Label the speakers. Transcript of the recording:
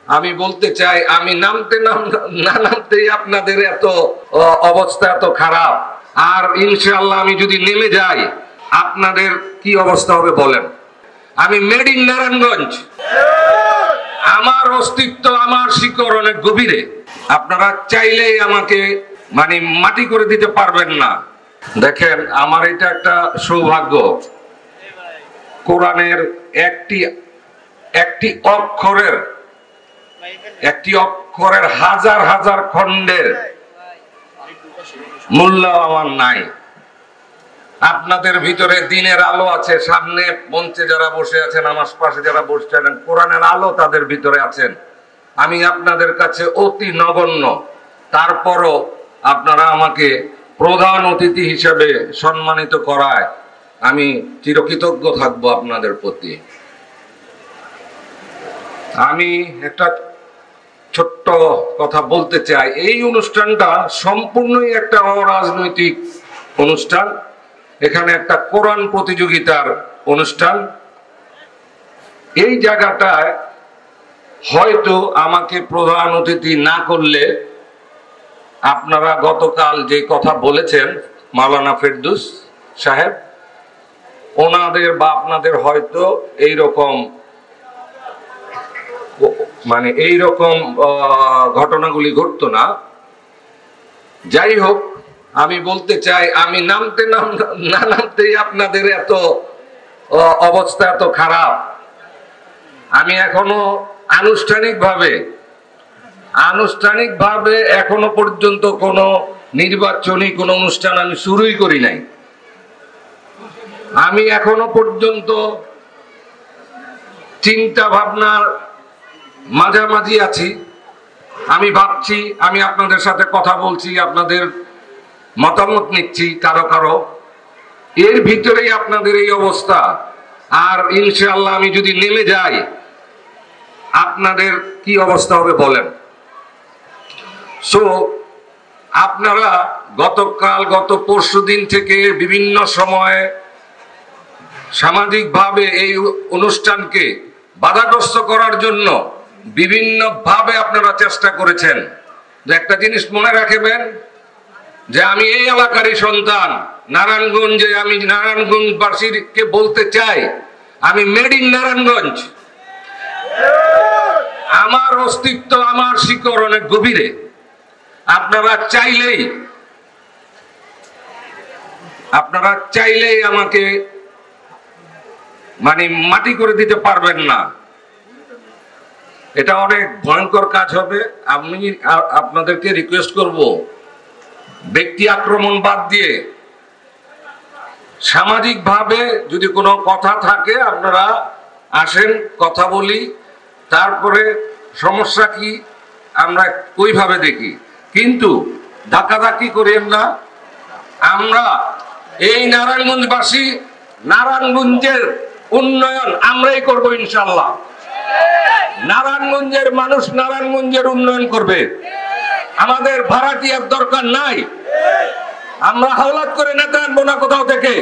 Speaker 1: আমি বলতে চাই, আমি নামতেই আপনাদের এত অবস্থা এত খারাপ, আর ইনশাআল্লাহ আমি যদি নেমে যাই আপনাদের কি অবস্থা হবে বলেন। আমি মেড ইন নারায়ণগঞ্জ, আমার অস্তিত্ব আমার শিকড় অনেক গভীরে। আপনারা চাইলেই আমাকে মাটি করে দিতে পারবেন না। দেখেন, আমার এটা একটা সৌভাগ্য, কোরআনের একটি অক্ষরের হাজার হাজার খণ্ডের মূল্য আমার নাই। আপনাদের ভিতরে দিনের আলো আছে, সামনে মঞ্চে যারা বসে আছেন, আমার পাশে যারা বসে আছেন, কোরআনের আলো তাদের ভিতরে আছেন। আমি আপনাদের কাছে অতি নগণ্য, তারপরও আপনারা আমাকে প্রধান অতিথি হিসেবে সম্মানিত করায় আমি চিরকৃতজ্ঞ থাকবো আপনাদের প্রতি। আমি একটা ছোট্ট কথা বলতে চাই, এই অনুষ্ঠানটা সম্পূর্ণই একটা অরাজনৈতিক অনুষ্ঠান। এখানে একটা কোরআন প্রতিযোগিতার অনুষ্ঠান। এই জায়গাটায় হয়তো আমাকে প্রধান অতিথি না করলে, আপনারা গতকাল যে কথা বলেছেন মাওলানা ফেরদৌস সাহেব, ওনাদের বা আপনাদের হয়তো এইরকম ঘটনাগুলি ঘটতো না। যাই হোক, আমি বলতে চাই, আমি নামতেই আপনাদের এত অবস্থা এত খারাপ। আমি এখনো আনুষ্ঠানিকভাবে এখনো পর্যন্ত কোনো নির্বাচনী কোনো অনুষ্ঠান আমি শুরুই করি নাই। আমি এখনো পর্যন্ত চিন্তা ভাবনার মাঝামাঝি আছি। আমি ভাবছি, আমি আপনাদের সাথে কথা বলছি, আপনাদের মতামত নিচ্ছি কারো এর ভিতরেই আপনাদের এই অবস্থা। আর ইনশাআল্লাহ আমি যদি নেমে যাই আপনাদের কি অবস্থা হবে বলেন। সো আপনারা গত পরশুদিন থেকে বিভিন্ন সময়ে সামাজিকভাবে এই অনুষ্ঠানকে বাধাগ্রস্ত করার জন্য বিভিন্নভাবে আপনারা চেষ্টা করেছেন। যে একটা জিনিস মনে রাখবেন, যে আমি এই এলাকারই সন্তান, নারায়ণগঞ্জে, আমি নারায়ণগঞ্জবাসীকে বলতে চাই, আমি মেড ইন নারায়ণগঞ্জ। আমার অস্তিত্ব আমার শিকড় অনেক গভীরে। আপনারা চাইলেই আমাকে মাটি করে দিতে পারবেন না। এটা অনেক ভয়ঙ্কর কাজ হবে। আমি আপনাদেরকে রিকোয়েস্ট করব, ব্যক্তি আক্রমণ বাদ দিয়ে সামাজিকভাবে যদি কোনো কথা থাকে আপনারা আসেন, কথা বলি, তারপরে সমস্যা কি আমরা ওইভাবে দেখি, কিন্তু ধাক্কাধাক্কি করেন না। আমরা এই নারায়ণগঞ্জবাসী, নারায়ণগঞ্জের উন্নয়ন আমরাই করব ইনশাআল্লাহ। নারায়ণগঞ্জের মানুষ নারায়ণগঞ্জের উন্নয়ন করবে। আমাদের ভাড়াটিয়ার দরকার নাই। আমরা হাওলাত করে নেতা আনবো না কোথাও থেকে।